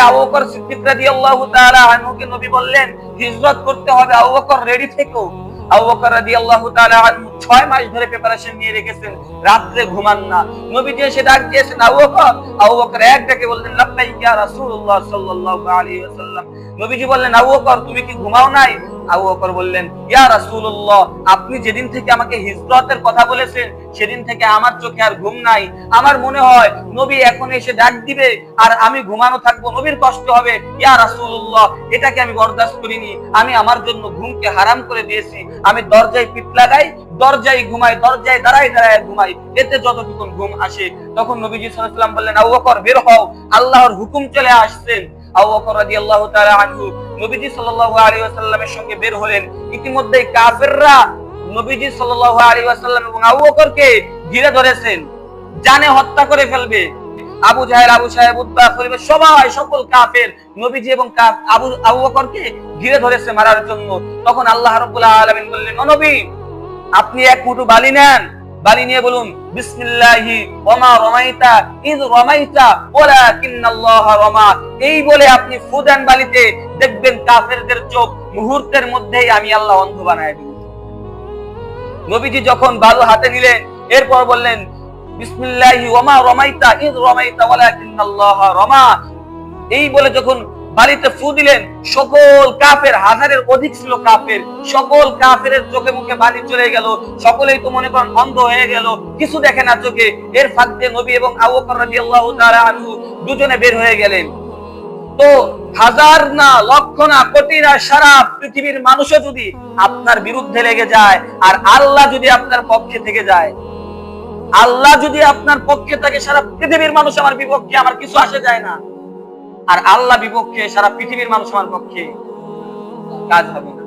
আবু বকর সিদ্দিক রাদিয়াল্লাহু তাআলা আনহুকে নবী বললেন হিজরত করতে হবে, আবু বকর রেডি থেকো। আবু বকর রাদিয়াল্লাহু তাআলা আনহু 6 মাস ধরে প্রিপারেশন নিয়ে রেখেছেন, রাতে ঘুমান না। নবীজি এসে ডাক দিয়েছেন আবু বকর। আবু বকর এক ডাকে বললেন লাব্বাইক ইয়া রাসূলুল্লাহ সাল্লাল্লাহু আলাইহি ওয়াসাল্লাম। নবীজি বললেন আবু বকর তুমি কি ঘুমাও নাই? আবু বকর বললেন ইয়া রাসূলুল্লাহ, আপনি যেদিন থেকে আমাকে হিজরতের কথা বলেছেন সেদিন থেকে আমার চোখে আর ঘুম নাই। আমার মনে হয় নবী এখন এসে ডাক দিবে আর আমি ঘুমানো থাকবো, নবীর কষ্ট হবে। ইয়া রাসূলুল্লাহ, এটাকে আমি বরদাস্ত করিনি। আমি আমার জন্য ঘুমকে হারাম করে দিয়েছি। আমি দরজায় পিঠ লাগাই, দরজায় ঘুমাই, দরজায় দাঁড়ায় দাঁড়ায় ঘুমাই, এতে যতটুকু ঘুম আসে। তখন নবীজি সাল্লাল্লাহু আলাইহি ওয়াসাল্লাম বললেন আবু বকর বের হও, আল্লাহর হুকুম চলে আসছেন। আবু বকর রাদিয়াল্লাহু তাআলা আনহু নবীজি সাল্লাল্লাহু আলাইহি ওয়াসাল্লামের সঙ্গে বের হলেন। ইতিমধ্যে কাফেররা নবীজি সাল্লাল্লাহু আলাইহি ওয়াসাল্লাম এবং আবু বকরকে ঘিরে ধরেছেন, জানে হত্যা করে ফেলবে। আবু জাহেল, আবু সাহেব, উতবা, খলিফা সবাই, সকল কাফের নবীজি এবং আবু বকরকে ঘিরে ধরেছে মারার জন্য। তখন আল্লাহ রাব্বুল আলামিন বললেন ও নবী, আপনি এক মুঠো বালি নেন, বালি নিয়ে বলুন বিসমিল্লাহি ওয়া মা রামাইতা ইয রামাইতা ওয়ালাকিন্নাল্লাহা রামা। এই বলে আপনি ফু দেন বালিতে, দেখবেন কাফেরদের চোখ মুহূর্তের মধ্যেই আমি আল্লাহ অন্ধ বানায় দেব। নবীজি যখন বালু হাতে নিলেন, এরপর বললেন বিসমিল্লাহি ওয়া মা রামাইতা ইয রামাইতা ওয়ালাকিন্নাল্লাহা রামা। এই বলে যখন বালিতে ফু দিলেন, সকল কাফের, হাজারের অধিক ছিল কাফের, সকল কাফের চোখে মুখে বালি চলে গেল। সকলেই তো মনে করেন অন্ধ হয়ে গেল, কিছু দেখে না চোখে। এর ফাঁক দিয়ে নবী এবং আবু বকর রাদিয়াল্লাহু তাআলা আনহু দুজনে বের হয়ে গেলেন। তো হাজার না, লক্ষ না, কোটি না, সারা পৃথিবীর মানুষও যদি আপনার বিরুদ্ধে লেগে যায় আর আল্লাহ যদি আপনার পক্ষে থেকে যায়, আল্লাহ যদি আপনার পক্ষে থাকে, সারা পৃথিবীর মানুষ আমার বিপক্ষে, আমার কিছু আসে যায় না। আর আল্লাহ বিপক্ষে, সারা পৃথিবীর মানুষ আমার পক্ষে, কাজ হবে না।